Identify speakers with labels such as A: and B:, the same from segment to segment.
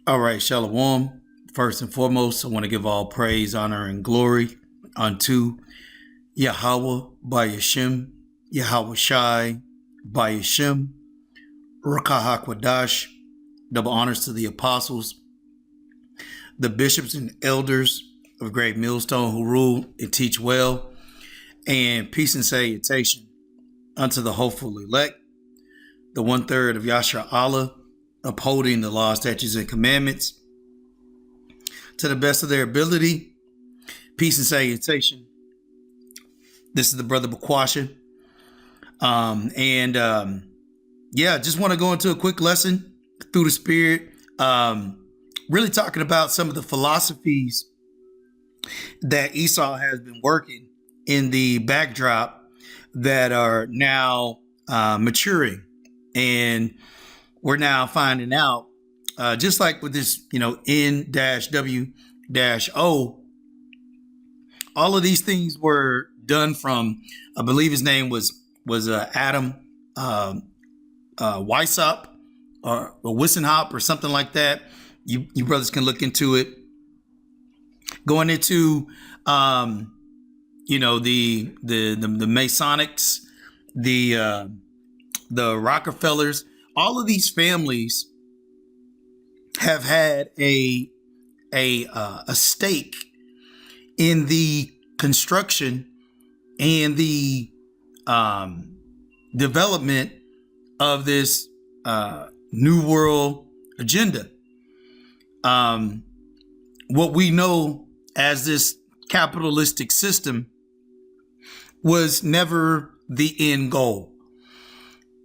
A: All right, Shalom. First and foremost, I want to give all praise, honor, and glory unto Yahweh by Yashim, Yahweh Shai by Yashim, Rakah HaKwadash. Double honors to the apostles, the bishops and elders of Great Millstone who rule and teach well, and peace and salutation unto the hopeful elect, the 1/3 of Yasha Allah, upholding the law, statutes, and commandments to the best of their ability. Peace and salutation. This is the brother Bakwasha. Just want to go into a quick lesson through the spirit. Really talking about some of the philosophies that Esau has been working in the backdrop that are now maturing. And we're now finding out, just like with this, N-W-O, all of these things were done from, I believe his name was Adam Weishaupt or Wissenhop or something like that. You brothers can look into it. Going into, the Masonics, the Rockefellers, all of these families have had a stake in the construction and the development of this New World agenda. What we know as this capitalistic system was never the end goal.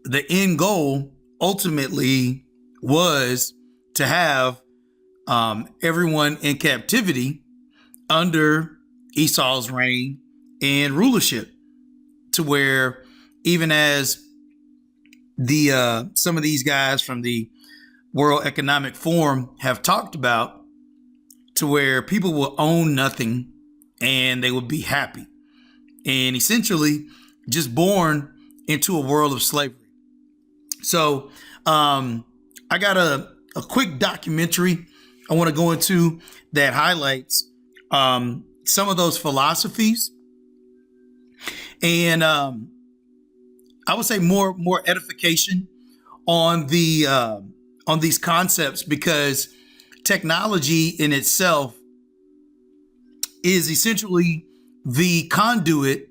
A: The end goal ultimately was to have everyone in captivity under Esau's reign and rulership, to where even as the some of these guys from the World Economic Forum have talked about, to where people will own nothing and they would be happy, and essentially just born into a world of slavery. So I got a quick documentary I want to go into that highlights some of those philosophies, and I would say more edification on these concepts, because technology in itself is essentially the conduit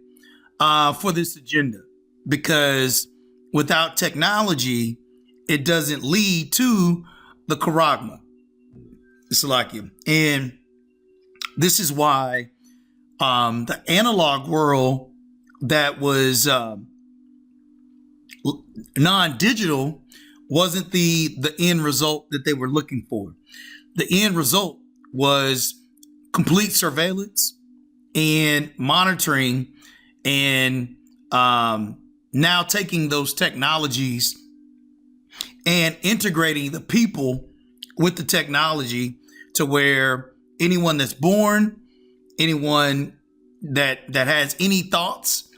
A: for this agenda, because without technology, it doesn't lead to the Charagma. Salakia. And this is why the analog world that was non-digital wasn't the end result that they were looking for. The end result was complete surveillance and monitoring, and now taking those technologies and integrating the people with the technology, to where anyone that's born, anyone that has any thoughts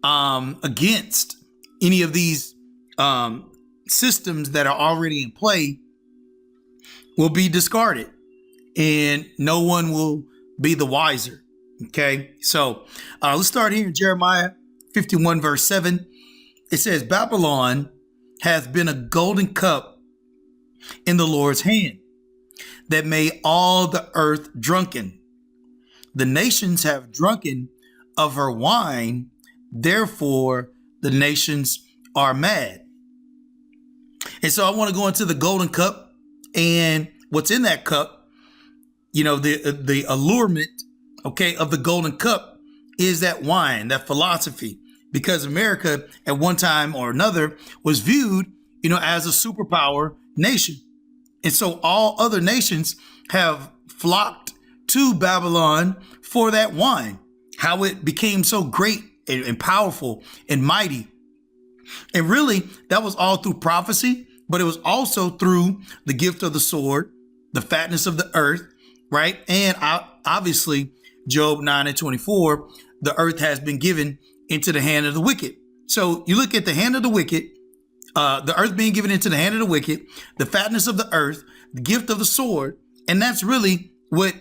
A: against any of these systems that are already in play will be discarded, and no one will be the wiser. Okay, so let's start here in Jeremiah 51 verse 7. It says, Babylon hath been a golden cup in the Lord's hand, that made all the earth drunken. The nations have drunken of her wine, therefore the nations are mad. And so I want to go into the golden cup, and what's in that cup. The allurement, okay, of the golden cup is that wine, that philosophy, because America at one time or another was viewed, as a superpower nation. And so all other nations have flocked to Babylon for that wine, how it became so great and powerful and mighty. And really, that was all through prophecy, but it was also through the gift of the sword, the fatness of the earth, right? And obviously, Job 9:24, the earth has been given into the hand of the wicked. So you look at the hand of the wicked, the earth being given into the hand of the wicked, the fatness of the earth, the gift of the sword. And that's really what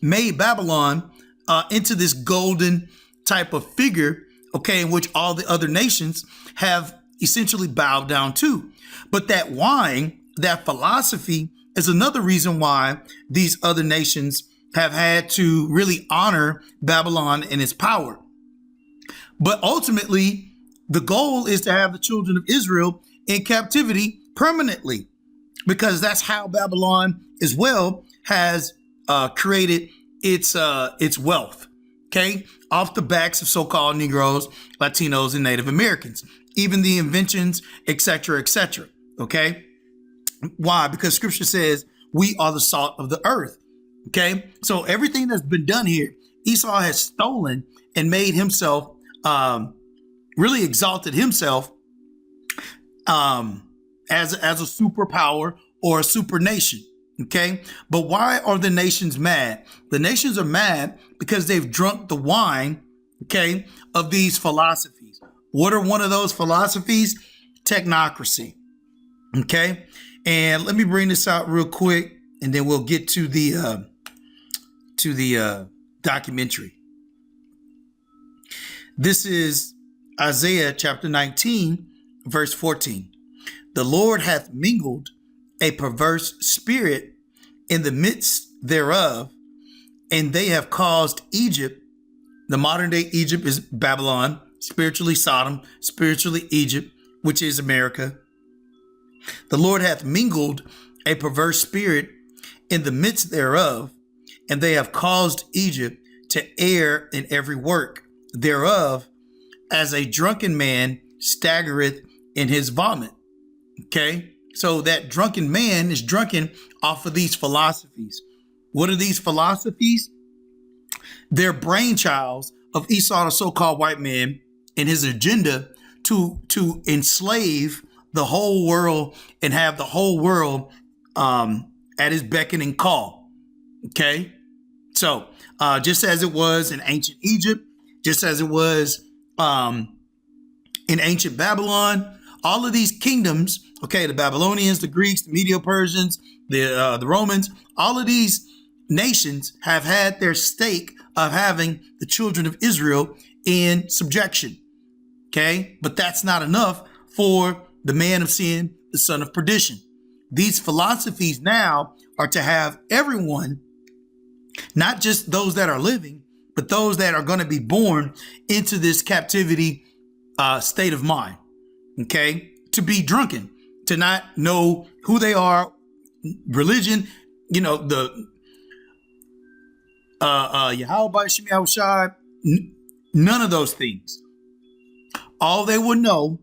A: made Babylon into this golden type of figure, okay, in which all the other nations have essentially bowed down to. But that wine, that philosophy, is another reason why these other nations have had to really honor Babylon and its power. But ultimately, the goal is to have the children of Israel in captivity permanently, because that's how Babylon as well has created its wealth, okay, off the backs of so-called Negroes, Latinos, and Native Americans, even the inventions, etc., etc., okay? Why? Because scripture says we are the salt of the earth, okay? So everything that's been done here, Esau has stolen and made himself, really exalted himself as a superpower or a super nation, okay? But why are the nations mad? The nations are mad because they've drunk the wine, okay, of these philosophies. What are one of those philosophies? Technocracy, okay? And let me bring this out real quick, and then we'll get to the documentary. This is Isaiah chapter 19, verse 14. The Lord hath mingled a perverse spirit in the midst thereof, and they have caused Egypt, the modern day Egypt is Babylon, spiritually Sodom, spiritually Egypt, which is America. The Lord hath mingled a perverse spirit in the midst thereof, and they have caused Egypt to err in every work thereof, as a drunken man staggereth in his vomit. Okay, so that drunken man is drunken off of these philosophies. What are these philosophies? They're brainchilds of Esau, the so-called white man, and his agenda to enslave the whole world and have the whole world at his beck and call. Okay, so just as it was in ancient Egypt, just as it was in ancient Babylon, all of these kingdoms, okay, the Babylonians, the Greeks, the Medo-Persians, the Romans, all of these nations have had their stake of having the children of Israel in subjection, okay? But that's not enough for the man of sin, the son of perdition. These philosophies now are to have everyone, not just those that are living, but those that are going to be born into this captivity state of mind, okay? To be drunken, to not know who they are, religion, you know, the Yahweh Shemi Yahushai, none of those things. All they will know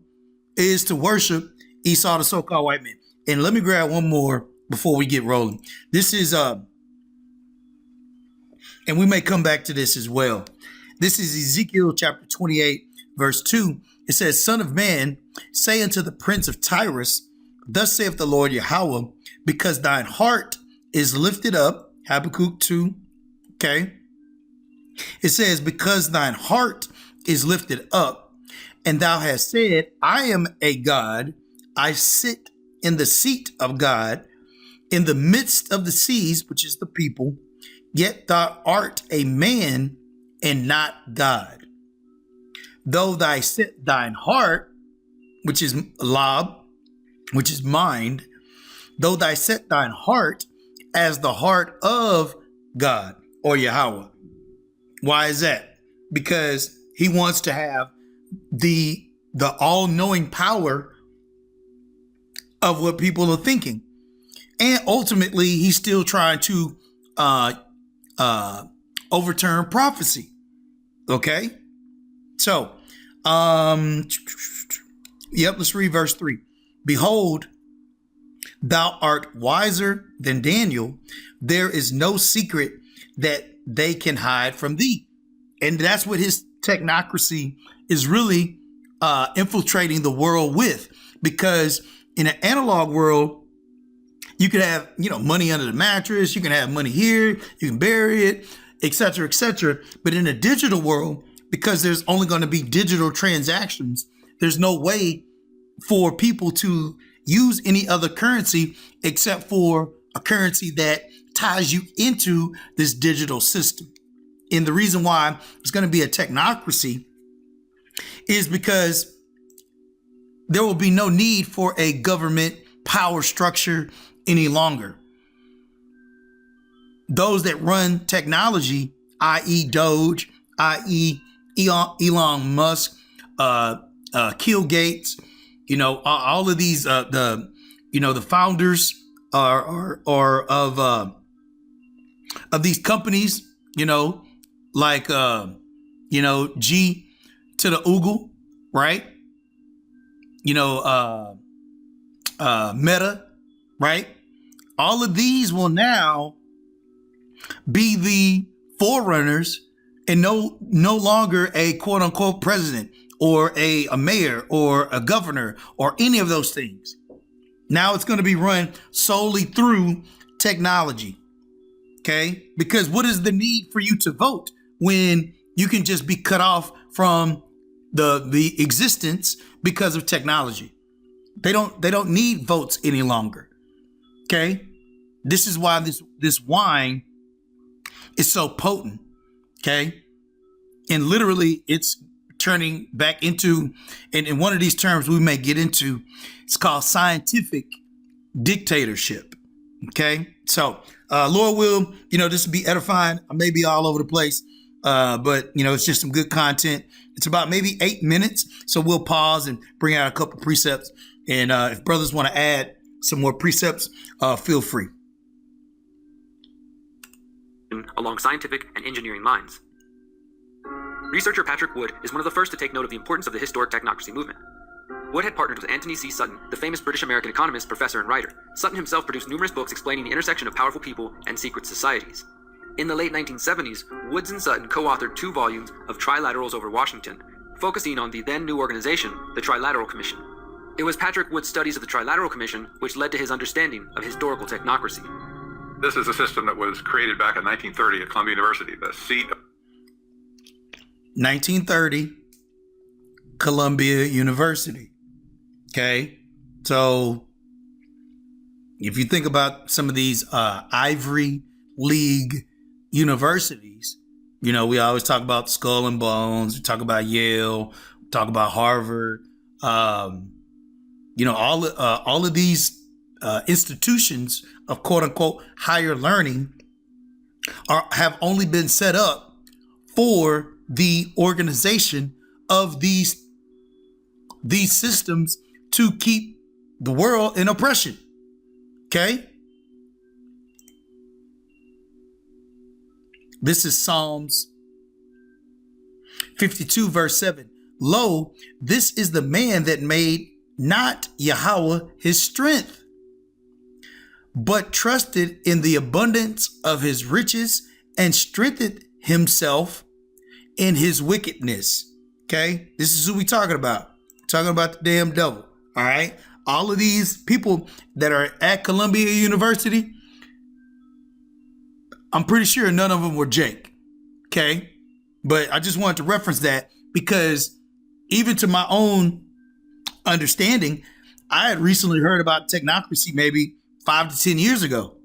A: is to worship Esau, the so-called white man. And let me grab one more before we get rolling. This is, and we may come back to this as well. This is Ezekiel chapter 28, verse 2. It says, Son of man, say unto the prince of Tyrus, thus saith the Lord Yahweh, because thine heart is lifted up, Habakkuk 2, okay? It says, because thine heart is lifted up, and thou hast said, I am a God, I sit in the seat of God, in the midst of the seas, which is the people, yet thou art a man and not God. Though thy set thine heart, which is lab, which is mind, though thy set thine heart as the heart of God or Yahweh. Why is that? Because he wants to have the all-knowing power of what people are thinking. And ultimately, he's still trying to overturn prophecy. Okay? So, let's read verse 3. Behold, thou art wiser than Daniel. There is no secret that they can hide from thee. And that's what his technocracy is really infiltrating the world with. Because in an analog world, you could have, money under the mattress. You can have money here. You can bury it, etc., etc. But in a digital world, because there's only going to be digital transactions, there's no way for people to use any other currency except for a currency that ties you into this digital system. And the reason why it's going to be a technocracy is because there will be no need for a government power structure any longer. Those that run technology, i.e. Doge, i.e. Elon Musk, Kill Gates, all of these, the founders are of these companies, like, G to the Oogle, right? Meta, right? All of these will now be the forerunners and no longer a quote unquote president or a mayor or a governor or any of those things. Now it's going to be run solely through technology. Okay? Because what is the need for you to vote when you can just be cut off from the existence because of technology? They don't need votes any longer. Okay? This is why this wine is so potent. Okay? And literally it's turning back into, and one of these terms we may get into, it's called scientific dictatorship. Okay? So, Lord will, this will be edifying. I may be all over the place, but it's just some good content. It's about maybe 8 minutes. So we'll pause and bring out a couple precepts. And if brothers want to add some more precepts, feel free.
B: Along scientific and engineering lines. Researcher Patrick Wood is one of the first to take note of the importance of the historic technocracy movement. Wood had partnered with Anthony C. Sutton, the famous British-American economist, professor, and writer. Sutton himself produced numerous books explaining the intersection of powerful people and secret societies. In the late 1970s, Woods and Sutton co-authored 2 volumes of Trilaterals over Washington, focusing on the then new organization, the Trilateral Commission. It was Patrick Wood's studies of the Trilateral Commission which led to his understanding of historical technocracy.
C: This is a system that was created back in 1930 at Columbia University, the seat of
A: 1930, Columbia University. Okay. So if you think about some of these Ivory League universities, we always talk about Skull and Bones, we talk about Yale, we talk about Harvard, all of these institutions of quote unquote higher learning have only been set up for the organization of these systems to keep the world in oppression. Okay? This is Psalms 52 verse 7. Lo, this is the man that made not Yahweh his strength, but trusted in the abundance of his riches and strengthened himself in his wickedness. Okay? This is who we talking about. Talking about the damn devil. All right? All of these people that are at Columbia University, I'm pretty sure none of them were Jake. Okay? But I just wanted to reference that because even to my own understanding, I had recently heard about technocracy maybe 5 to 10 years ago,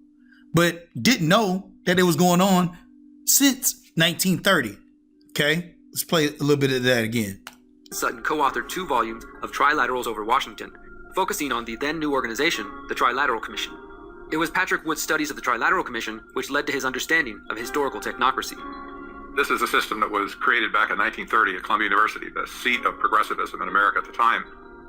A: but didn't know that it was going on since 1930. Okay, let's play a little bit of that again.
B: Sutton co-authored 2 volumes of Trilaterals over Washington, focusing on the then new organization, the Trilateral Commission. It was Patrick Wood's studies of the Trilateral Commission which led to his understanding of historical technocracy.
C: This is a system that was created back in 1930 at Columbia University, the seat of progressivism in America at the time.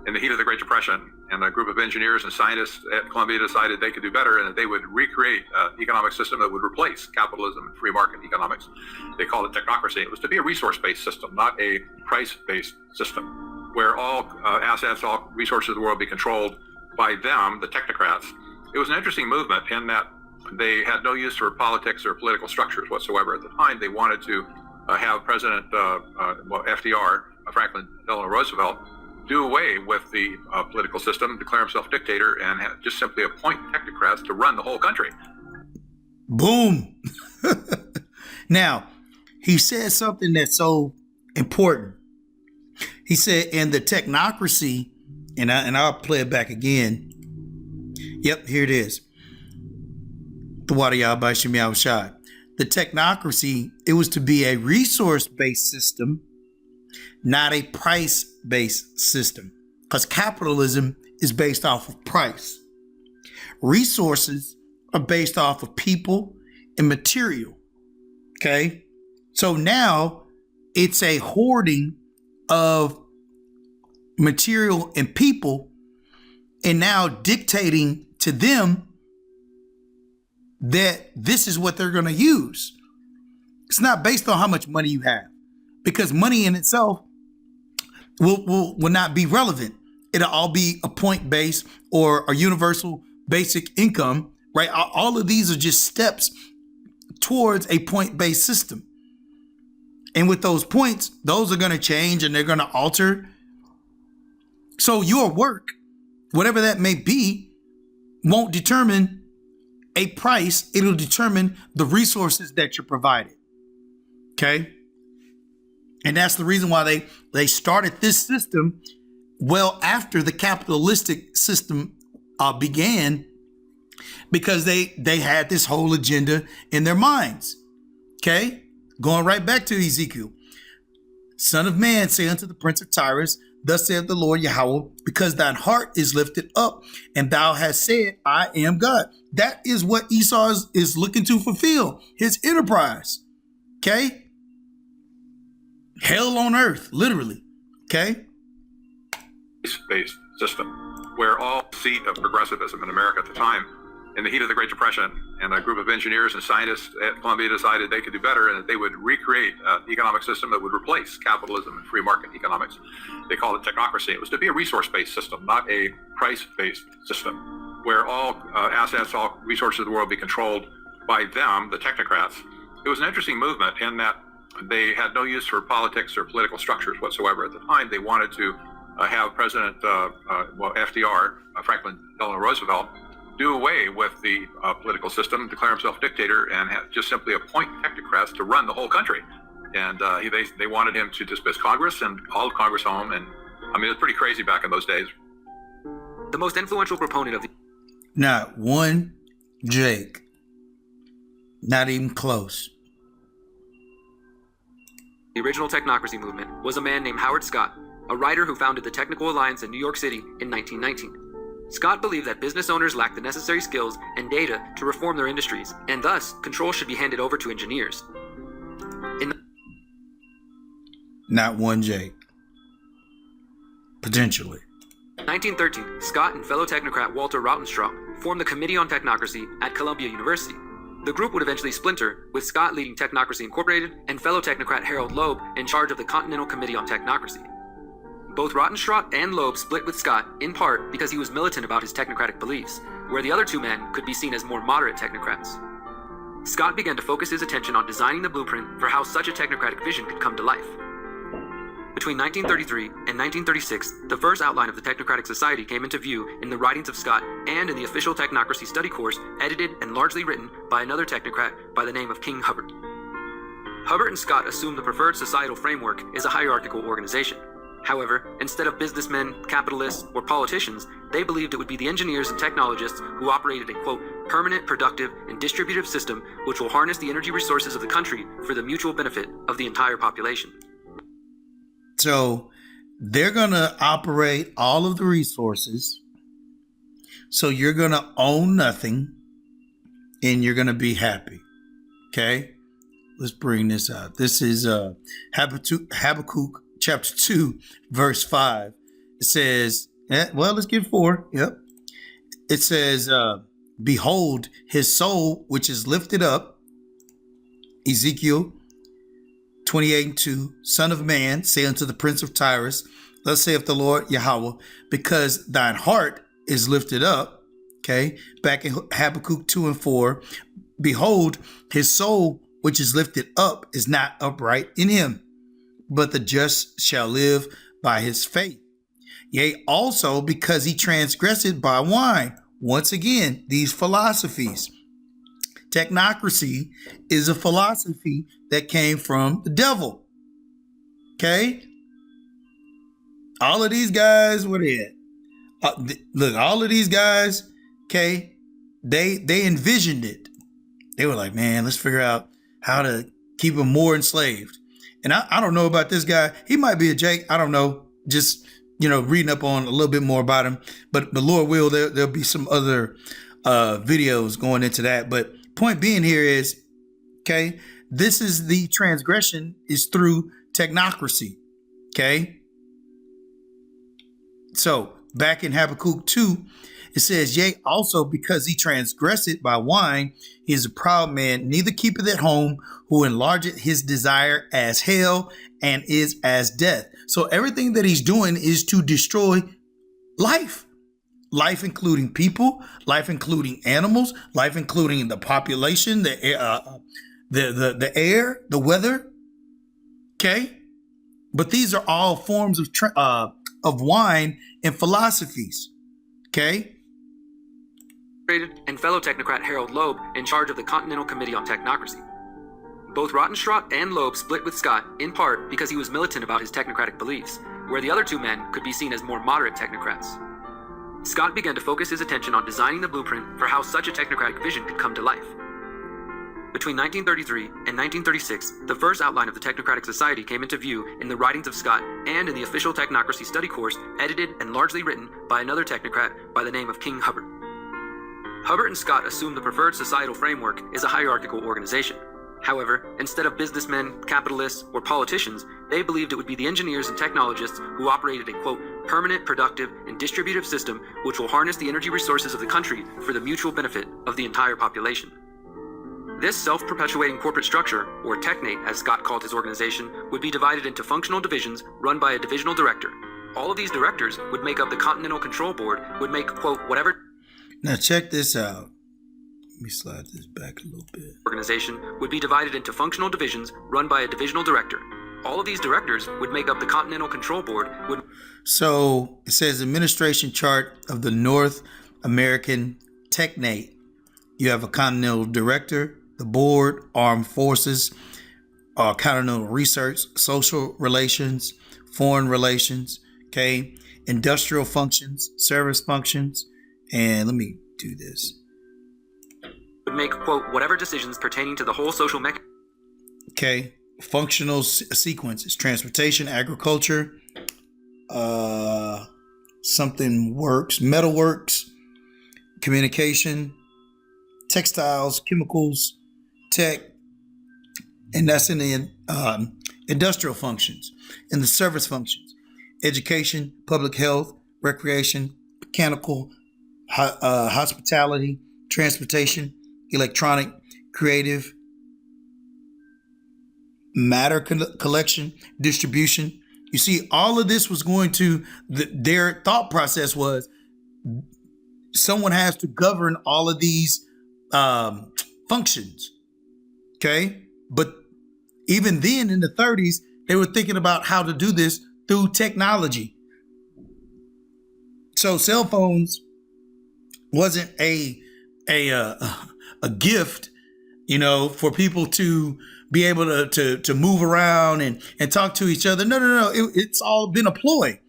C: In the heat of the Great Depression, and a group of engineers and scientists at Columbia decided they could do better and that they would recreate an economic system that would replace capitalism and free market economics. They called it technocracy. It was to be a resource-based system, not a price-based system, where all assets, all resources of the world be controlled by them, the technocrats. It was an interesting movement in that they had no use for politics or political structures whatsoever. At the time, they wanted to have President FDR, Franklin Delano Roosevelt, do away with the political system, declare himself dictator, and just simply appoint technocrats to run the whole country.
A: Boom. Now, he said something that's so important. He said, and the technocracy and I'll play it back again. Yep, here it is. The Wadiyah by Shemi Awashad. The technocracy, it was to be a resource-based system, not a price-based system. Because capitalism is based off of price. Resources are based off of people and material. Okay? So now it's a hoarding of material and people, and now dictating to them that this is what they're going to use. It's not based on how much money you have, because money in itself will not be relevant. It'll all be a point base or a universal basic income, right? All of these are just steps towards a point-based system. And with those points, those are going to change and they're going to alter. So your work, whatever that may be, won't determine a price. It'll determine the resources that you're provided. Okay? And that's the reason why they started this system well after the capitalistic system began, because they had this whole agenda in their minds. Okay? Going right back to Ezekiel. Son of man, say unto the prince of Tyrus, thus saith the Lord Yahweh, because thine heart is lifted up, and thou hast said, I am God. That is what Esau is looking to fulfill, his enterprise. Okay? Hell on earth, literally. Okay?
C: Based system where all seat of progressivism in America at the time, in the heat of the Great Depression, and a group of engineers and scientists at Columbia decided they could do better and that they would recreate an economic system that would replace capitalism and free market economics. They called it technocracy. It was to be a resource-based system, not a price-based system, where all assets, all resources of the world be controlled by them, the technocrats. It was an interesting movement in that they had no use for politics or political structures whatsoever. At the time, they wanted to have President FDR, Franklin Delano Roosevelt, do away with the political system, declare himself dictator, and just simply appoint technocrats to run the whole country. And they wanted him to dismiss Congress and all of Congress home. And I mean, it was pretty crazy back in those days.
B: The most influential proponent of the
A: Not one Jake. Not even close.
B: The original technocracy movement was a man named Howard Scott, a writer who founded the Technical Alliance in New York City in 1919. Scott believed that business owners lacked the necessary skills and data to reform their industries, and thus control should be handed over to engineers.
A: Not one Jake. Potentially.
B: 1913, Scott and fellow technocrat Walter Rautenstrauch formed the Committee on Technocracy at Columbia University. The group would eventually splinter, with Scott leading Technocracy Incorporated and fellow technocrat Harold Loeb in charge of the Continental Committee on Technocracy. Both Rautenstrauch and Loeb split with Scott in part because he was militant about his technocratic beliefs, where the other two men could be seen as more moderate technocrats. Scott began to focus his attention on designing the blueprint for how such a technocratic vision could come to life. Between 1933 and 1936, the first outline of the Technocratic Society came into view in the writings of Scott and in the official Technocracy study course edited and largely written by another technocrat by the name of King Hubbard. Hubbard and Scott assumed the preferred societal framework is a hierarchical organization. However, instead of businessmen, capitalists, or politicians, they believed it would be the engineers and technologists who operated a, quote, permanent, productive, and distributive system which will harness the energy resources of the country for the mutual benefit of the entire population.
A: So they're going to operate all of the resources. So you're going to own nothing and you're going to be happy. Okay? Let's bring this out. This is Habakkuk chapter 2, verse 5. It says, let's get 4. Yep. It says, behold, his soul, which is lifted up. Ezekiel 28:2, Son of man, say unto the prince of Tyrus, thus saith the Lord Yahweh, because thine heart is lifted up. Okay. Back in Habakkuk 2:4, behold, his soul, which is lifted up, is not upright in him, but the just shall live by his faith. Yea, also because he transgressed by wine. Once again, these philosophies. Technocracy is a philosophy that came from the devil. Okay? All of these guys, what are they at? Look, all of these guys, okay, they envisioned it. They were like, man, let's figure out how to keep them more enslaved. And I don't know about this guy. He might be a Jake. I don't know. Just, reading up on a little bit more about him. But the Lord will, there'll be some other videos going into that. But point being here is, okay, this is the transgression is through technocracy. Okay. So back in Habakkuk 2, it says, yea, also because he transgressed by wine, he is a proud man, neither keepeth at home, who enlargeth his desire as hell and is as death. So everything that he's doing is to destroy life. Life including people, life including animals, life including the population, the air, the weather. Okay? But these are all forms of wine and philosophies. Okay?
B: And fellow technocrat Harold Loeb in charge of the Continental Committee on Technocracy. Both Rottenstraat and Loeb split with Scott in part because he was militant about his technocratic beliefs, where the other two men could be seen as more moderate technocrats. Scott began to focus his attention on designing the blueprint for how such a technocratic vision could come to life. Between 1933 and 1936, the first outline of the Technocratic Society came into view in the writings of Scott and in the official Technocracy study course edited and largely written by another technocrat by the name of King Hubbard. Hubbard and Scott assumed the preferred societal framework is a hierarchical organization. However, instead of businessmen, capitalists, or politicians, they believed it would be the engineers and technologists who operated a, quote, permanent, productive, and distributive system which will harness the energy resources of the country for the mutual benefit of the entire population. This self-perpetuating corporate structure, or technate as Scott called his organization, would be divided into functional divisions run by a divisional director. All of these directors would make up the Continental Control Board, would make, quote, whatever...
A: Now check this out. Let me slide this back a little bit.
B: Organization would be divided into functional divisions run by a divisional director. All of these directors would make up the Continental Control Board.
A: So it says administration chart of the North American Technate. You have a Continental Director, the Board, Armed Forces, Continental Research, Social Relations, Foreign Relations, okay, Industrial Functions, Service Functions, and let me do this.
B: Would make, quote, whatever decisions pertaining to the whole social mechanism.
A: Okay, functional sequences, transportation, agriculture, something works, metalworks, communication, textiles, chemicals, tech, and that's in the industrial functions. In the service functions, education, public health, recreation, mechanical, hospitality, transportation, electronic, creative, matter collection, distribution. You see, all of this was going to, their thought process was someone has to govern all of these functions. Okay. But even then in the 30s, they were thinking about how to do this through technology. So cell phones wasn't a gift, for people to be able to move around and talk to each other. No. It's all been a ploy.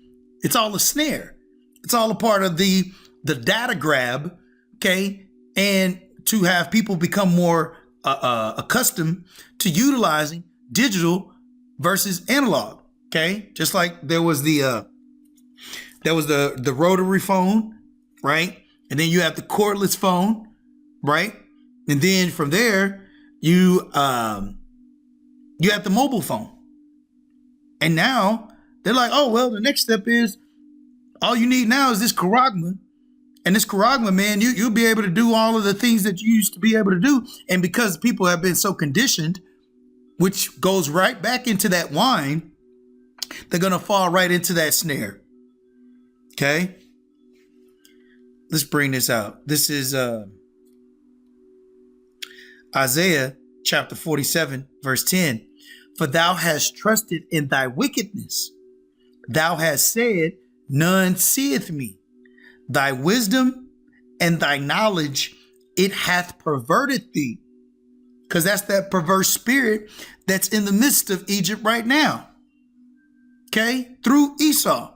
A: It's all a snare. It's all a part of the data grab. Okay. And to have people become more accustomed to utilizing digital versus analog. Okay. Just like there was the rotary phone, right? And then you have the cordless phone, right? And then from there, you have the mobile phone. And now they're like, oh, well, the next step is all you need now is this Charagma. And this Charagma, man, you'll be able to do all of the things that you used to be able to do. And because people have been so conditioned, which goes right back into that wine, they're going to fall right into that snare. Okay? Let's bring this out. This is Isaiah chapter 47, verse 10. For thou hast trusted in thy wickedness. Thou hast said, none seeth me. Thy wisdom and thy knowledge, it hath perverted thee. Because that's that perverse spirit that's in the midst of Egypt right now. Okay? Through Esau.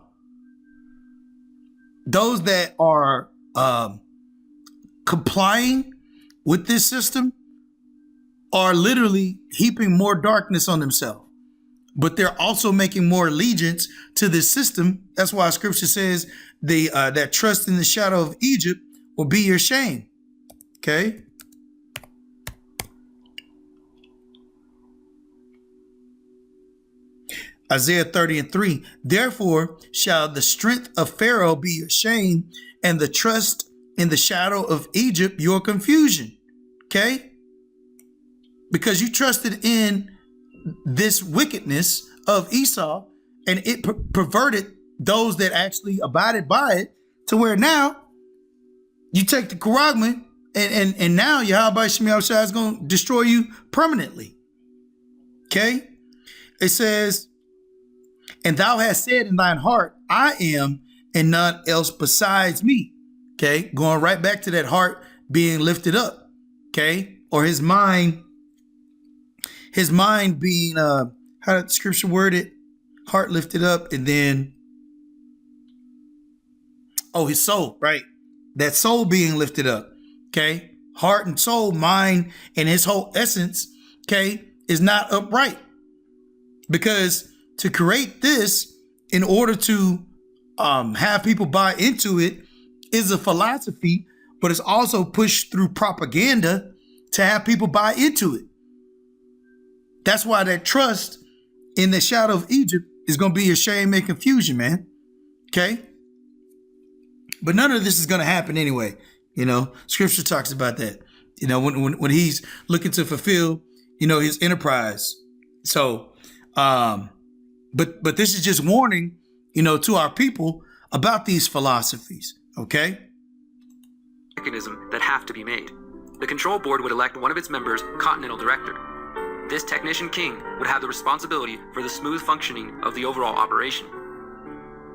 A: those that are complying with this system are literally heaping more darkness on themselves, but they're also making more allegiance to this system. That's why scripture says that trust in the shadow of Egypt will be your shame. Okay. Isaiah 30:3, therefore shall the strength of Pharaoh be your shame, and the trust in the shadow of Egypt your confusion. Okay? Because you trusted in this wickedness of Esau, and it perverted those that actually abided by it, to where now you take the Charagma, and now Yahweh Shemi Shai is going to destroy you permanently. Okay? It says, and thou hast said in thine heart, I am, and none else besides me. Okay, going right back to that heart being lifted up. Okay, or his mind being how did the scripture word it? Heart lifted up, and then his soul, right? That soul being lifted up. Okay, heart and soul, mind, and his whole essence, okay, is not upright. Because to create this in order to have people buy into it is a philosophy, but it's also pushed through propaganda to have people buy into it. That's why that trust in the shadow of Egypt is going to be your shame and confusion, man. Okay? But none of this is going to happen anyway. You know, scripture talks about that. You know, when he's looking to fulfill, you know, his enterprise. So, But this is just warning, you know, to our people about these philosophies, okay?
B: Mechanism that have to be made. The control board would elect one of its members continental director. This technician king would have the responsibility for the smooth functioning of the overall operation.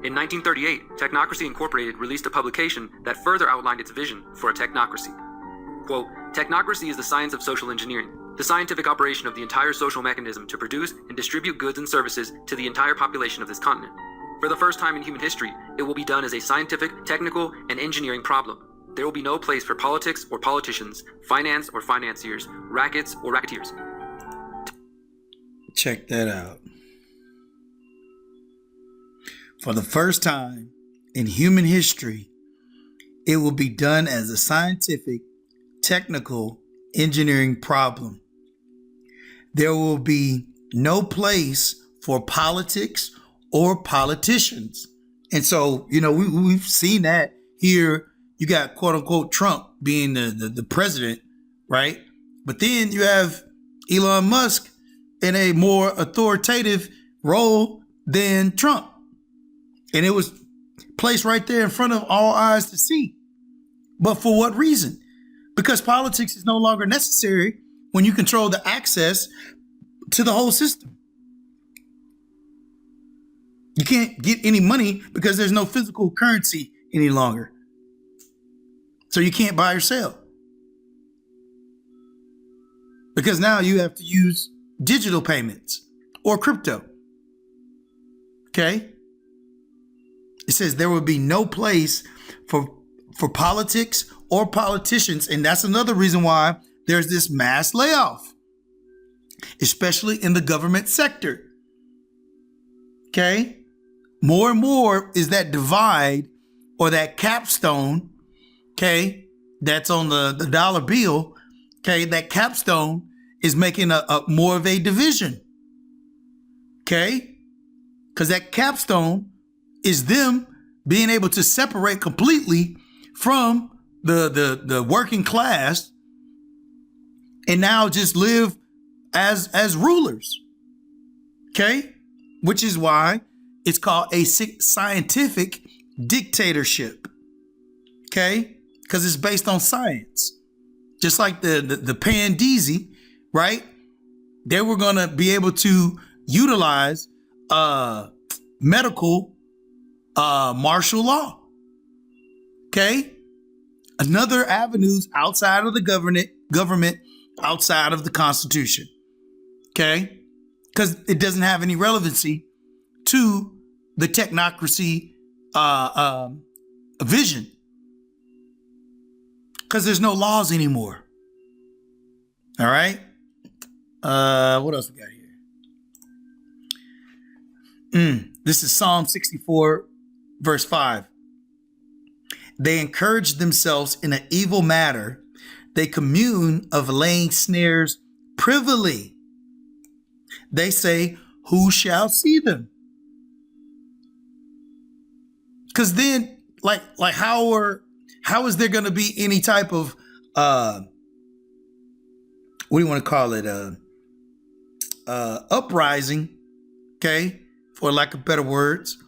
B: In 1938, Technocracy Incorporated released a publication that further outlined its vision for a technocracy. Quote, technocracy is the science of social engineering, the scientific operation of the entire social mechanism to produce and distribute goods and services to the entire population of this continent. For the first time in human history, it will be done as a scientific, technical, and engineering problem. There will be no place for politics or politicians, finance or financiers, rackets or racketeers.
A: Check that out. For the first time in human history, it will be done as a scientific, technical, engineering problem. There will be no place for politics or politicians. And so, you know, we've seen that here. You got quote unquote Trump being the president, right? But then you have Elon Musk in a more authoritative role than Trump. And it was placed right there in front of all eyes to see. But for what reason? Because politics is no longer necessary when you control the access to the whole system. You can't get any money because there's no physical currency any longer. So you can't buy or sell. Because now you have to use digital payments or crypto. Okay? It says there will be no place for politics or politicians. And that's another reason why there's this mass layoff, especially in the government sector. Okay? More and more is that divide or that capstone, okay, that's on the dollar bill, okay, that capstone is making a more of a division, okay? Because that capstone is them being able to separate completely from the working class and now just live as rulers, okay? Which is why it's called a scientific dictatorship, okay? Because it's based on science. Just like the Pandeezy, right? They were going to be able to utilize medical martial law, okay? Another avenues outside of the government, outside of the Constitution, okay? Because it doesn't have any relevancy to the technocracy a vision. Because there's no laws anymore. All right. What else we got here? This is Psalm 64, verse 5. They encourage themselves in an evil matter. They commune of laying snares privily. They say, who shall see them? Because then, like how is there going to be any type of what do you want to call it? Uprising, okay, for lack of better words,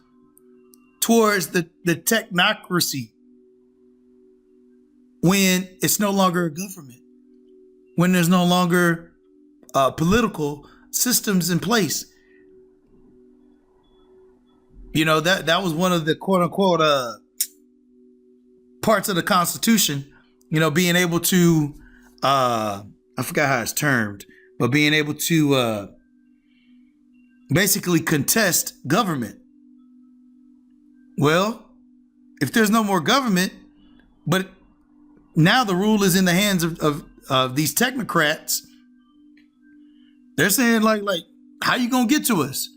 A: towards the technocracy when it's no longer a government, when there's no longer political systems in place. You know, that was one of the quote unquote parts of the Constitution, you know, being able to I forgot how it's termed, but being able to basically contest government. Well, if there's no more government, but now the rule is in the hands of these technocrats, they're saying like how you gonna get to us?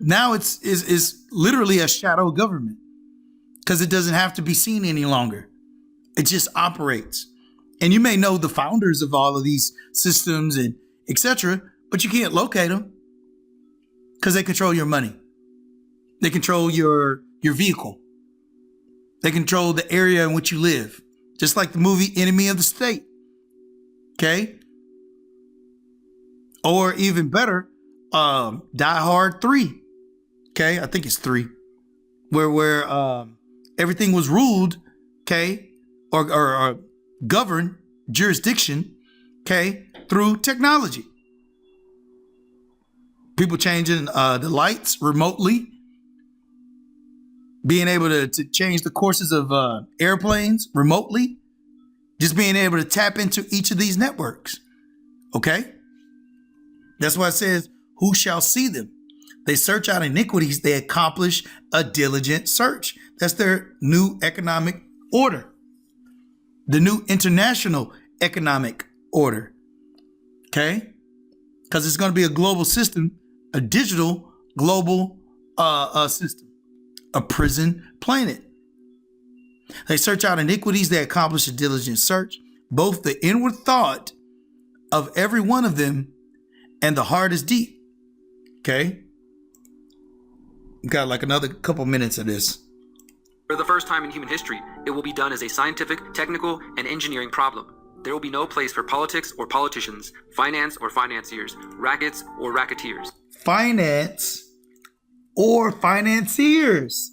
A: Now it's literally a shadow government because it doesn't have to be seen any longer. It just operates. And you may know the founders of all of these systems and etc., but you can't locate them because they control your money. They control your vehicle. They control the area in which you live. Just like the movie Enemy of the State. Okay? Or even better, Die Hard 3. Okay, I think it's 3. Where everything was ruled, okay, or governed jurisdiction, okay, through technology. People changing the lights remotely, being able to change the courses of airplanes remotely, just being able to tap into each of these networks. Okay? That's why it says, who shall see them? They search out iniquities, they accomplish a diligent search. That's their new economic order. The new international economic order. Okay? Because it's going to be a global system, a digital global system, a prison planet. They search out iniquities, they accomplish a diligent search, both the inward thought of every one of them and the heart is deep. Okay? Got like another couple minutes of this.
B: For the first time in human history, it will be done as a scientific, technical, and engineering problem. There will be no place for politics or politicians, finance or financiers, rackets or racketeers.
A: Finance or financiers.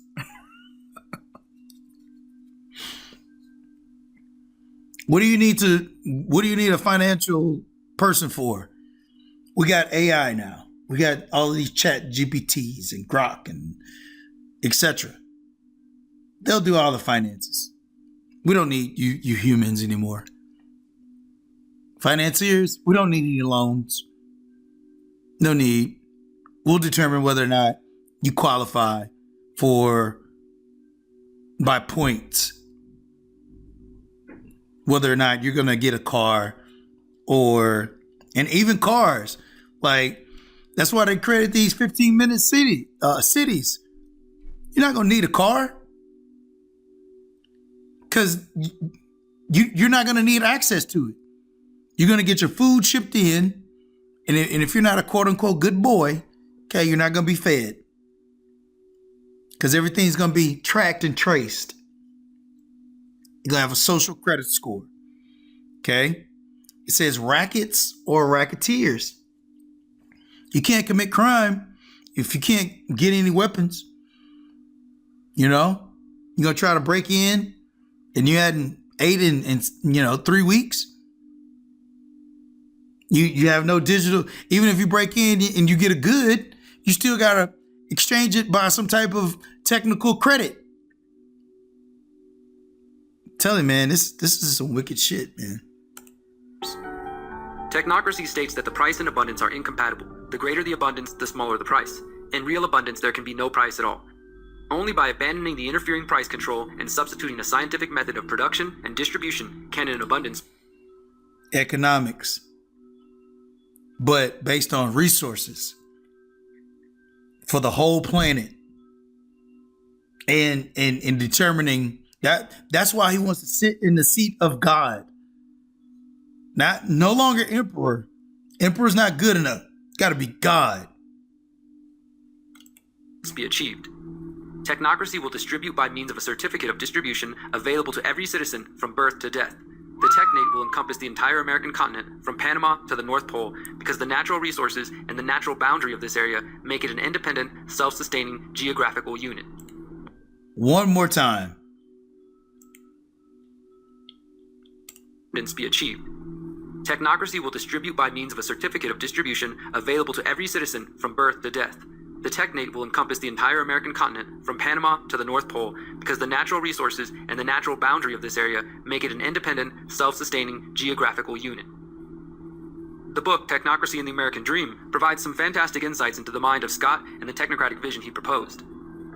A: What do you need a financial person for? We got AI now. We got all of these chat GPTs and Grok and etc. They'll do all the finances. We don't need you humans anymore. Financiers, we don't need any loans. No need. We'll determine whether or not you qualify by points. Whether or not you're going to get a car and even cars. Like, that's why they created these 15-minute cities. You're not going to need a car because you're not going to need access to it. You're going to get your food shipped in. And if you're not a quote unquote good boy, okay, you're not going to be fed because everything's going to be tracked and traced. You're going to have a social credit score. Okay. It says rackets or racketeers. You can't commit crime if you can't get any weapons. You know, you're going to try to break in and you hadn't ate in 3 weeks. You have no digital. Even if you break in and you get a good, you still got to exchange it by some type of technical credit. Tell him, man, this is some wicked shit, man.
B: Technocracy states that the price and abundance are incompatible. The greater the abundance, the smaller the price. In real abundance, there can be no price at all. Only by abandoning the interfering price control and substituting a scientific method of production and distribution can an abundance
A: economics, but based on resources for the whole planet, and in determining that's why he wants to sit in the seat of God, no longer emperor. Emperor's not good enough. Got to be God.
B: be achieved. Technocracy will distribute by means of a certificate of distribution available to every citizen from birth to death. The technate will encompass the entire American continent from Panama to the North Pole because the natural resources and the natural boundary of this area make it an independent, self-sustaining geographical unit.
A: One more time.
B: Be achieved. Technocracy will distribute by means of a certificate of distribution available to every citizen from birth to death. The technate will encompass the entire American continent from Panama to the North Pole because the natural resources and the natural boundary of this area make it an independent, self-sustaining geographical unit. The book, Technocracy and the American Dream, provides some fantastic insights into the mind of Scott and the technocratic vision he proposed.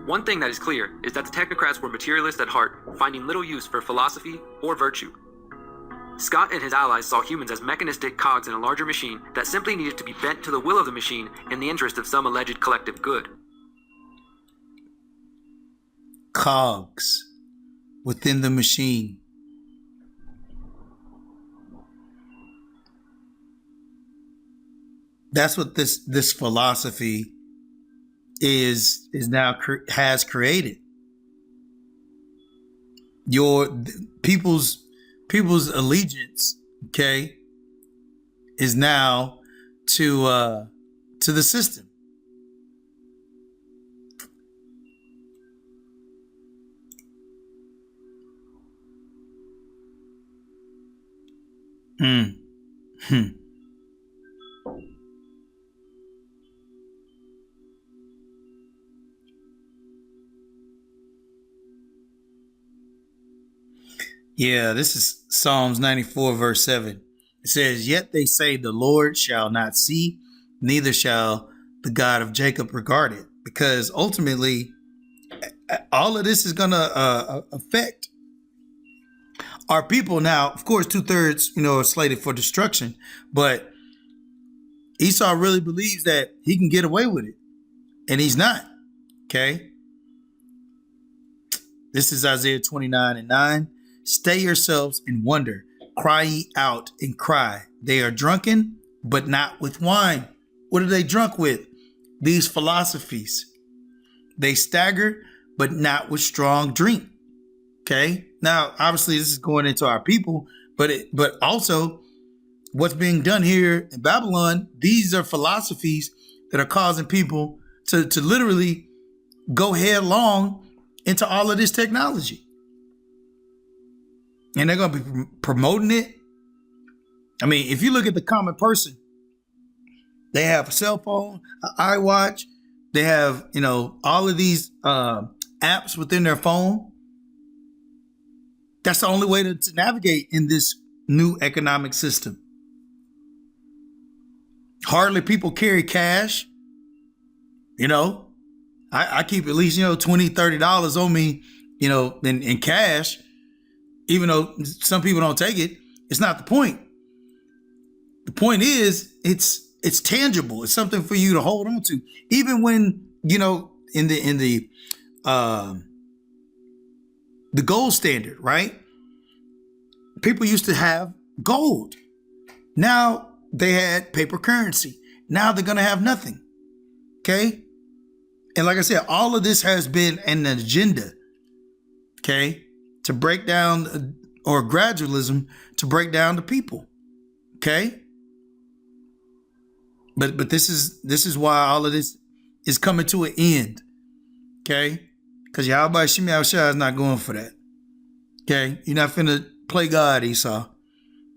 B: One thing that is clear is that the technocrats were materialists at heart, finding little use for philosophy or virtue. Scott and his allies saw humans as mechanistic cogs in a larger machine that simply needed to be bent to the will of the machine in the interest of some alleged collective good.
A: Cogs within the machine. That's what this philosophy is now has created. Your people's allegiance, okay, is now to the system. Yeah, this is Psalms 94, verse 7. It says, "Yet they say the Lord shall not see, neither shall the God of Jacob regard it." Because ultimately, all of this is going to affect our people. Now, of course, 2/3, are slated for destruction. But Esau really believes that he can get away with it. And he's not. Okay. This is Isaiah 29:9. "Stay yourselves and wonder. Cry ye out and cry. They are drunken, but not with wine." What are they drunk with? These philosophies. They stagger, but not with strong drink. Okay. Now, obviously, this is going into our people, but also what's being done here in Babylon. These are philosophies that are causing people to literally go headlong into all of this technology. And they're going to be promoting it. I mean, if you look at the common person, they have a cell phone, an iWatch. They have, all of these apps within their phone. That's the only way to navigate in this new economic system. Hardly people carry cash. I keep at least, $20, $30 on me, in cash. Even though some people don't take it, it's not the point. The point is it's tangible. It's something for you to hold on to. Even when, in the gold standard, right? People used to have gold. Now they had paper currency. Now they're going to have nothing. Okay? And like I said, all of this has been an agenda. Okay? To break down, or gradualism, to break down the people. Okay? But this is why all of this is coming to an end. Okay? Because Yahweh Shemi Shah is not going for that. Okay? You're not finna play God, Esau.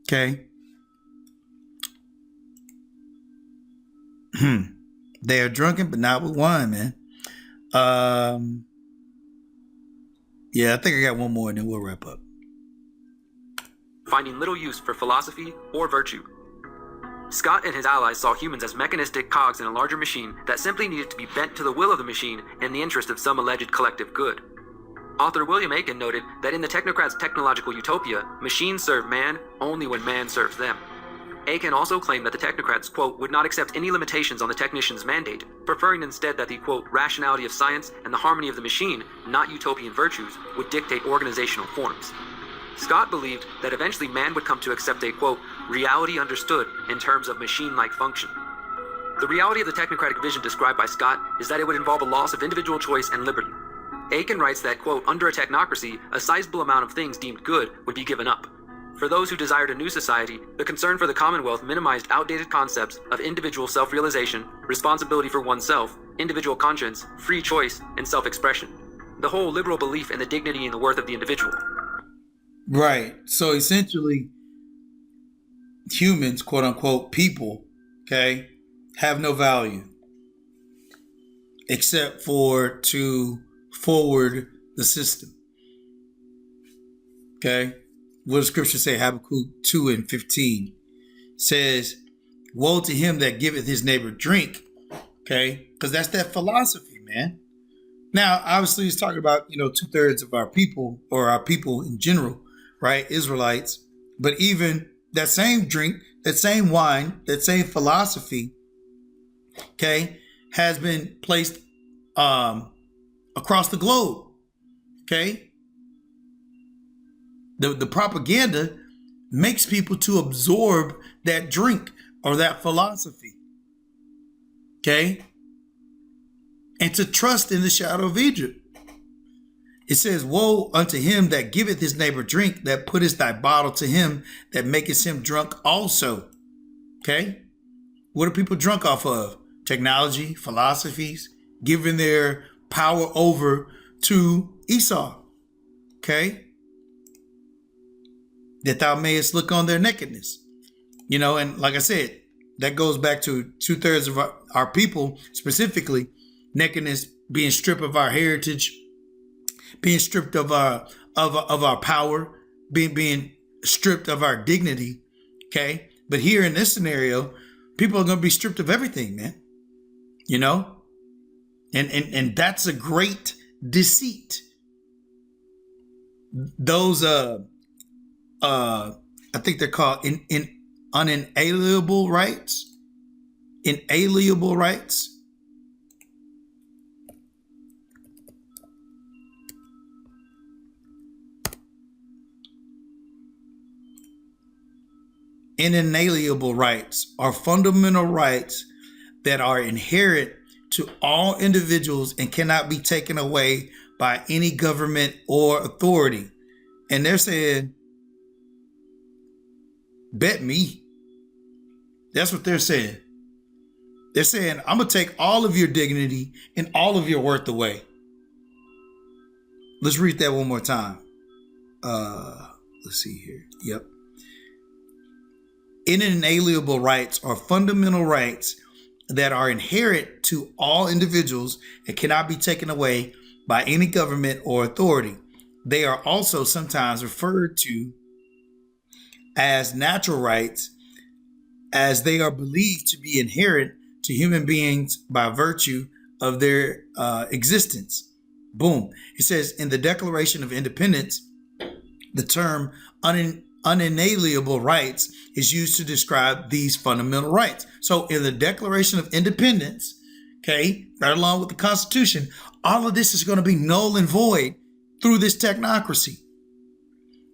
A: Okay? They are drunken, but not with wine, man. Yeah, I think I got one more and then we'll wrap up.
B: Finding little use for philosophy or virtue. Scott and his allies saw humans as mechanistic cogs in a larger machine that simply needed to be bent to the will of the machine in the interest of some alleged collective good. Author William Aiken noted that in the technocrats' technological utopia, machines serve man only when man serves them. Aiken also claimed that the technocrats, quote, would not accept any limitations on the technician's mandate, preferring instead that the, quote, rationality of science and the harmony of the machine, not utopian virtues, would dictate organizational forms. Scott believed that eventually man would come to accept a, quote, reality understood in terms of machine-like function. The reality of the technocratic vision described by Scott is that it would involve a loss of individual choice and liberty. Aiken writes that, quote, under a technocracy, a sizable amount of things deemed good would be given up. For those who desired a new society, the concern for the Commonwealth minimized outdated concepts of individual self-realization, responsibility for oneself, individual conscience, free choice, and self-expression. The whole liberal belief in the dignity and the worth of the individual.
A: Right. So essentially, humans, quote unquote, people, okay, have no value except for to forward the system. Okay. What does scripture say? Habakkuk 2:15 says, woe to him that giveth his neighbor drink. Okay. Because that's that philosophy, man. Now, obviously, he's talking about, 2/3 of our people, or our people in general, right? Israelites. But even that same drink, that same wine, that same philosophy, okay, has been placed across the globe. Okay. The propaganda makes people to absorb that drink or that philosophy. Okay. And to trust in the shadow of Egypt. It says, woe unto him that giveth his neighbor drink, that putteth thy bottle to him, that maketh him drunk also. Okay. What are people drunk off of? Technology, philosophies, giving their power over to Esau. Okay. That thou mayest look on their nakedness. And like I said, that goes back to 2/3 of our people, specifically nakedness, being stripped of our heritage, being stripped of our power, being stripped of our dignity. Okay. But here in this scenario, people are going to be stripped of everything, man. And that's a great deceit. Those I think they're called in unalienable rights. Inalienable rights. Inalienable rights are fundamental rights that are inherent to all individuals and cannot be taken away by any government or authority. And they're saying, bet me. That's what they're saying. They're saying, I'm going to take all of your dignity and all of your worth away. Let's read that one more time. Let's see here. Yep. Inalienable rights are fundamental rights that are inherent to all individuals and cannot be taken away by any government or authority. They are also sometimes referred to as natural rights, as they are believed to be inherent to human beings by virtue of their existence. Boom. It says in the Declaration of Independence, the term unalienable rights is used to describe these fundamental rights. So in the Declaration of Independence, okay, right along with the Constitution, all of this is going to be null and void through this technocracy.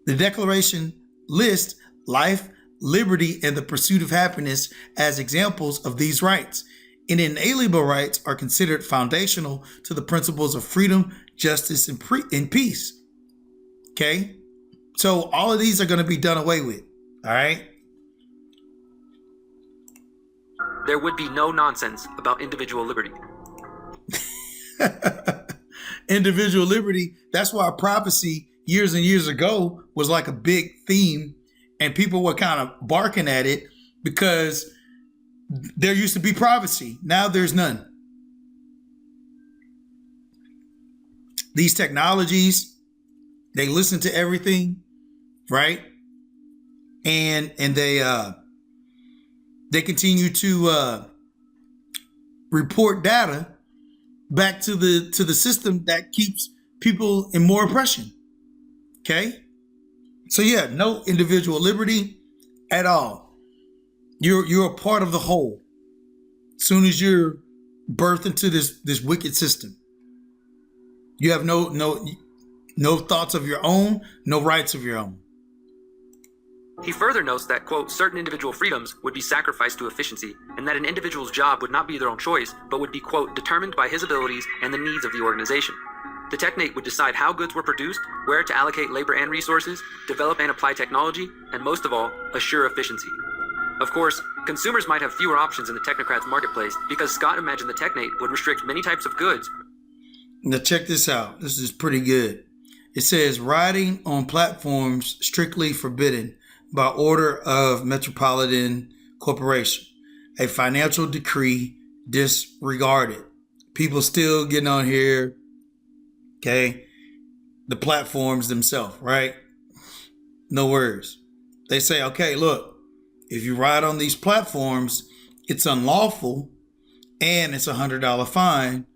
A: The Declaration lists life, liberty, and the pursuit of happiness as examples of these rights. Inalienable rights are considered foundational to the principles of freedom, justice, and peace. Okay? So all of these are going to be done away with. All right?
B: There would be no nonsense about individual liberty.
A: Individual liberty. That's why prophecy years and years ago was like a big theme, and people were kind of barking at it because there used to be privacy. Now there's none. These technologies, they listen to everything, right? And they They continue to report data back to the system that keeps people in more oppression. Okay? So yeah, no individual liberty at all. You're a part of the whole. As soon as you're birthed into this wicked system, you have no thoughts of your own, no rights of your own.
B: He further notes that, quote, certain individual freedoms would be sacrificed to efficiency, and that an individual's job would not be their own choice, but would be, quote, determined by his abilities and the needs of the organization. The technate would decide how goods were produced, where to allocate labor and resources, develop and apply technology, and most of all, assure efficiency. Of course, consumers might have fewer options in the technocrat's marketplace because Scott imagined the technate would restrict many types of goods.
A: Now check this out. This is pretty good. It says riding on platforms strictly forbidden by order of Metropolitan Corporation. A financial decree disregarded. People still getting on here. Okay. The platforms themselves, right? No worries. They say, okay, look, if you ride on these platforms, it's unlawful and it's $100 fine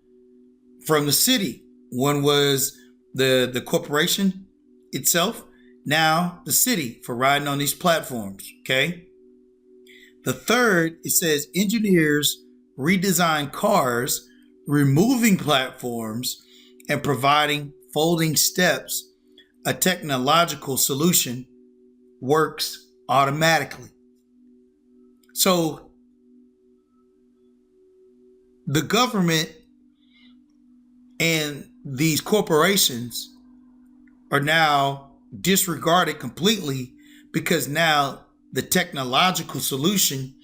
A: from the city. One was the corporation itself. Now the city for riding on these platforms. Okay. The third, it says engineers redesign cars, removing platforms and providing folding steps. A technological solution works automatically. So the government and these corporations are now disregarded completely because now the technological solution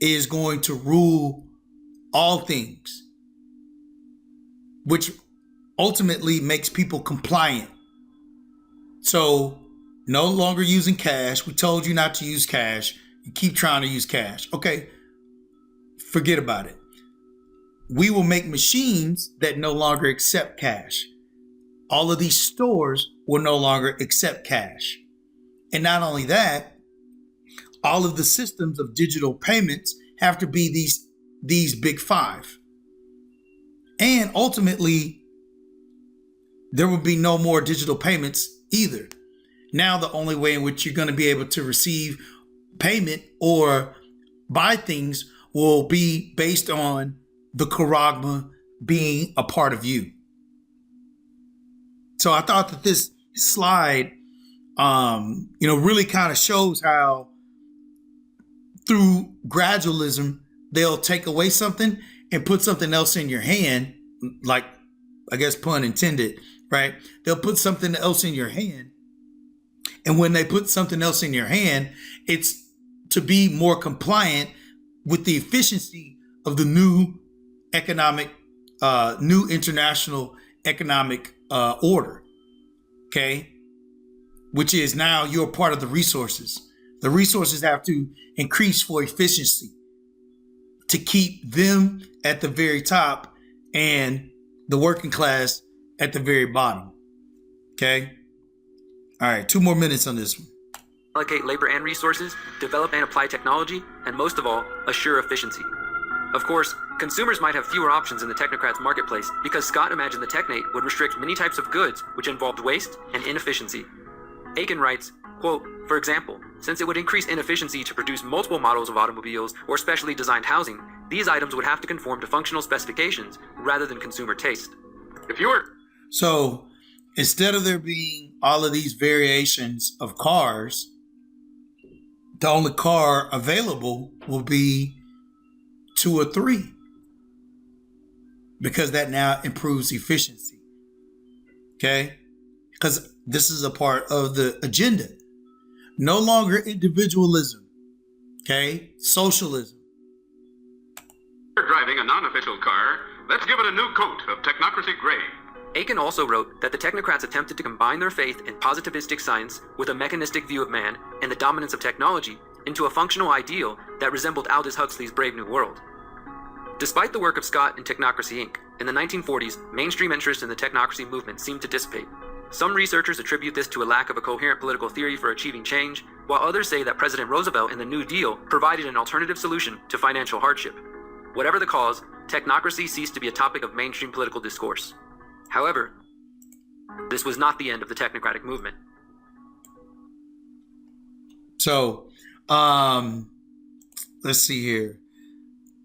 A: is going to rule all things, which ultimately makes people compliant. So no longer using cash. We told you not to use cash. You keep trying to use cash. Okay, forget about it. We will make machines that no longer accept cash. All of these stores will no longer accept cash. And not only that, all of the systems of digital payments have to be these big five. And ultimately, there will be no more digital payments either. Now, the only way in which you're going to be able to receive payment or buy things will be based on the Charagma being a part of you. So I thought that this slide, really kind of shows how through gradualism, they'll take away something and put something else in your hand, like, I guess, pun intended, right? They'll put something else in your hand. And when they put something else in your hand, it's to be more compliant with the efficiency of the new international economic order, okay? Which is now you're part of the resources. The resources have to increase for efficiency to keep them at the very top and the working class at the very bottom, okay? All right, 2 more minutes on this one.
B: Allocate labor and resources, develop and apply technology, and most of all, assure efficiency. Of course, consumers might have fewer options in the technocrat's marketplace because Scott imagined the technate would restrict many types of goods which involved waste and inefficiency. Aiken writes, quote, for example, since it would increase inefficiency to produce multiple models of automobiles or specially designed housing, these items would have to conform to functional specifications rather than consumer taste.
A: So instead of there being all of these variations of cars, the only car available will be 2 or 3, because that now improves efficiency. Okay? Because this is a part of the agenda. No longer individualism. Okay? Socialism.
D: We're driving a non-official car. Let's give it a new coat of Technocracy gray.
B: Aiken also wrote that the technocrats attempted to combine their faith in positivistic science with a mechanistic view of man and the dominance of technology into a functional ideal that resembled Aldous Huxley's Brave New World. Despite the work of Scott and Technocracy Inc., in the 1940s, mainstream interest in the technocracy movement seemed to dissipate. Some researchers attribute this to a lack of a coherent political theory for achieving change, while others say that President Roosevelt and the New Deal provided an alternative solution to financial hardship. Whatever the cause, technocracy ceased to be a topic of mainstream political discourse. However, this was not the end of the technocratic movement.
A: So, let's see here.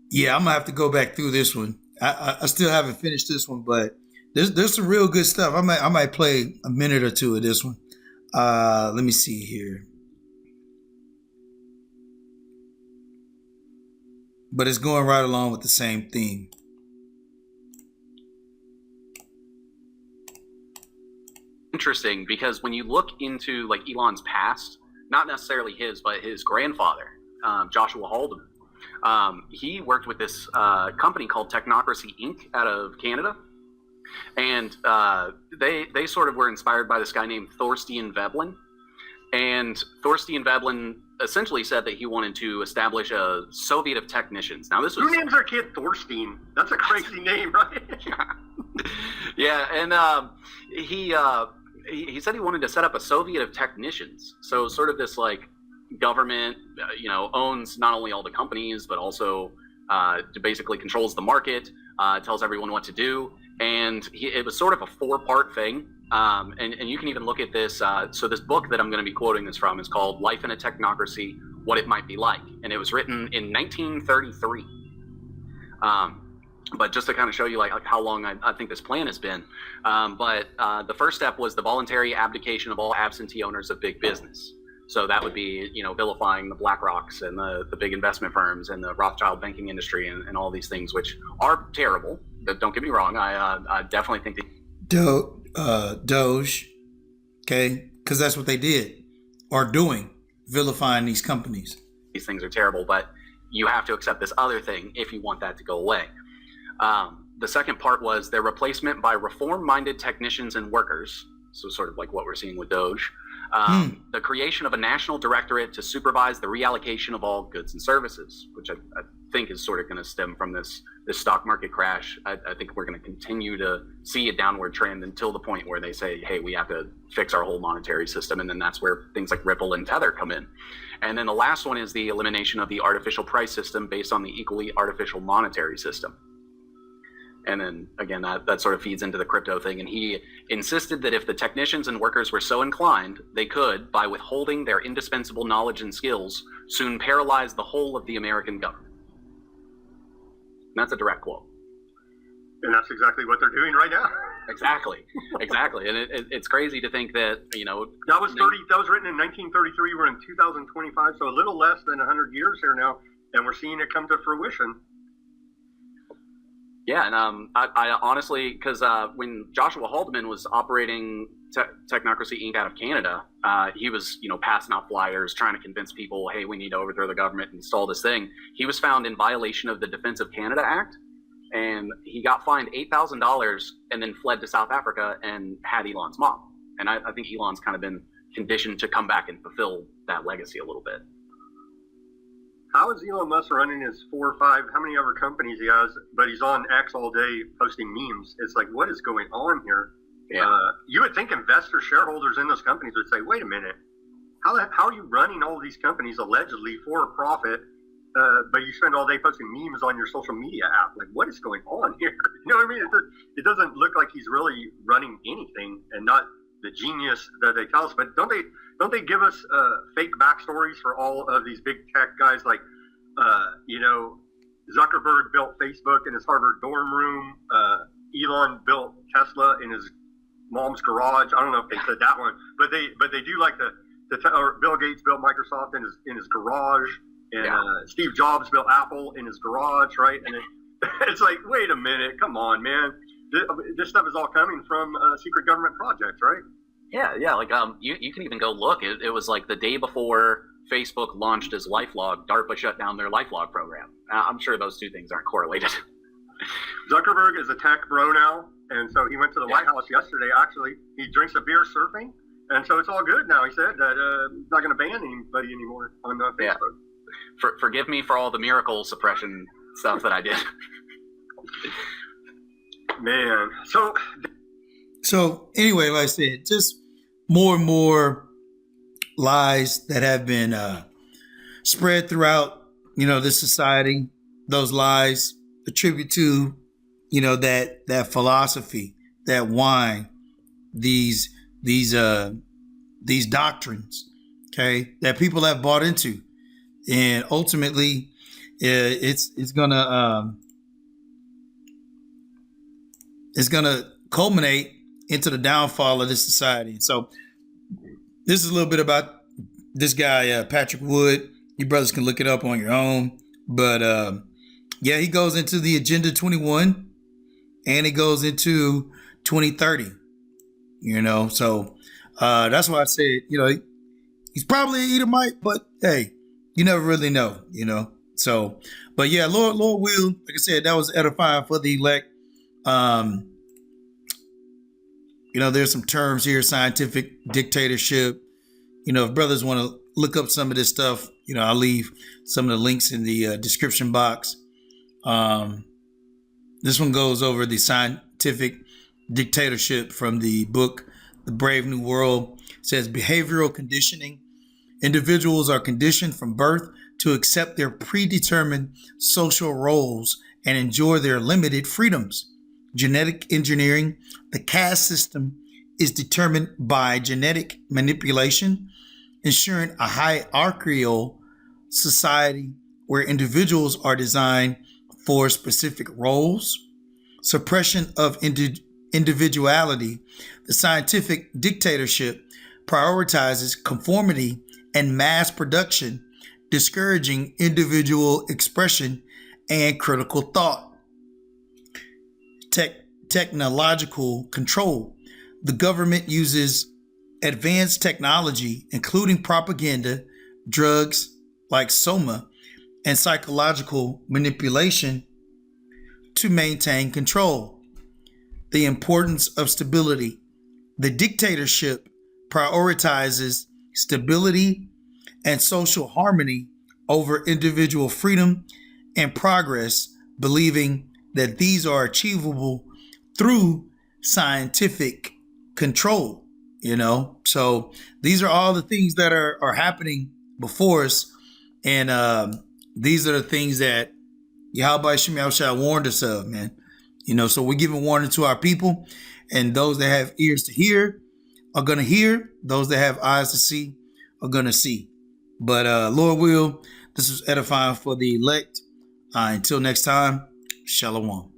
A: Yeah, I'm gonna have to go back through this one. I still haven't finished this one, but there's some real good stuff. I might play a minute or two of this one. Let me see here. But it's going right along with the same theme.
E: Interesting, because when you look into like Elon's past, not necessarily his, but his grandfather, Joshua Haldeman, he worked with this company called Technocracy Inc. out of Canada. And they sort of were inspired by this guy named Thorstein Veblen. And Thorstein Veblen essentially said that he wanted to establish a Soviet of technicians. Now this was...
F: Who names their kid Thorstein? That's a crazy name, right?
E: Yeah, and he said he wanted to set up a Soviet of technicians. So sort of this like government, owns not only all the companies, but also basically controls the market, tells everyone what to do. And it was sort of a 4-part thing. And you can even look at this. So this book that I'm going to be quoting this from is called Life in a Technocracy, What It Might Be Like. And it was written in 1933. But just to kind of show you like how long I think this plan has been. But the first step was the voluntary abdication of all absentee owners of big business. So that would be, vilifying the BlackRocks and the big investment firms and the Rothschild banking industry and all these things, which are terrible. But don't get me wrong. I definitely think that
A: Doge, okay, because that's what they did, are doing, vilifying these companies.
E: These things are terrible, but you have to accept this other thing if you want that to go away. The second part was their replacement by reform-minded technicians and workers. So sort of like what we're seeing with Doge. The creation of a national directorate to supervise the reallocation of all goods and services, which I think is sort of going to stem from this stock market crash. I think we're going to continue to see a downward trend until the point where they say, hey, we have to fix our whole monetary system. And then that's where things like Ripple and Tether come in. And then the last one is the elimination of the artificial price system based on the equally artificial monetary system. And then, again, that sort of feeds into the crypto thing. And he insisted that if the technicians and workers were so inclined, they could, by withholding their indispensable knowledge and skills, soon paralyze the whole of the American government. And that's a direct quote.
F: And that's exactly what they're doing right now.
E: Exactly. And it's crazy to think that,
F: That was written in 1933. We're in 2025, so a little less than 100 years here now, and we're seeing it come to fruition.
E: Yeah, and I honestly, because when Joshua Haldeman was operating Technocracy Inc. out of Canada, he was, passing out flyers, trying to convince people, hey, we need to overthrow the government and install this thing. He was found in violation of the Defense of Canada Act, and he got fined $8,000 and then fled to South Africa and had Elon's mom. And I think Elon's kind of been conditioned to come back and fulfill that legacy a little bit.
F: How is Elon Musk running his 4 or 5, how many other companies he has, but he's on X all day posting memes? It's like, what is going on here?
E: Yeah.
F: You would think investors, shareholders in those companies would say, wait a minute, how are you running all these companies allegedly for profit, but you spend all day posting memes on your social media app? Like, what is going on here? You know what I mean? It doesn't look like he's really running anything and not the genius that they tell us. But don't they give us fake backstories for all of these big tech guys? Like, Zuckerberg built Facebook in his Harvard dorm room. Elon built Tesla in his mom's garage. I don't know if they said that one, but they do like or Bill Gates built Microsoft in his garage, and Steve Jobs built Apple in his garage, right? And it's like, wait a minute, come on, man. This stuff is all coming from secret government projects, right?
E: Yeah. Like you can even go look. It was like the day before Facebook launched his LifeLog, DARPA shut down their LifeLog program. I'm sure those two things aren't correlated.
F: Zuckerberg is a tech bro now, and so he went to the White House yesterday. Actually, he drinks a beer surfing, and so it's all good now. He said that he's not going to ban anybody anymore on Facebook.
E: Yeah. Forgive me for all the miracle suppression stuff that I did.
F: Man, so
A: So anyway, like I said, just more and more lies that have been spread throughout, this society. Those lies attribute to, that philosophy, that wine, these doctrines, okay, that people have bought into, and ultimately, it's gonna culminate into the downfall of this society. So this is a little bit about this guy, Patrick Wood. You brothers can look it up on your own. But yeah, he goes into the Agenda 21 and he goes into 2030. So that's why I said, he's probably an Edomite, but hey, you never really know, So, but yeah, Lord will, like I said, that was edifying for the elect. There's some terms here: scientific dictatorship. If brothers want to look up some of this stuff, I'll leave some of the links in the description box. This one goes over the scientific dictatorship from the book The Brave New World. It says behavioral conditioning. Individuals are conditioned from birth to accept their predetermined social roles and enjoy their limited freedoms. Genetic engineering, the caste system, is determined by genetic manipulation, ensuring a hierarchical society where individuals are designed for specific roles. Suppression of individuality, the scientific dictatorship prioritizes conformity and mass production, discouraging individual expression and critical thought. Technological control. The government uses advanced technology, including propaganda, drugs like soma, and psychological manipulation to maintain control. The importance of stability. The dictatorship prioritizes stability and social harmony over individual freedom and progress, believing that these are achievable through scientific control, So these are all the things that are happening before us. And these are the things that Yahweh Shem Yahushua warned us of, man. So we're giving warning to our people, and those that have ears to hear are going to hear. Those that have eyes to see are going to see. But Lord will, this was edifying for the elect. Until next time, Shalom.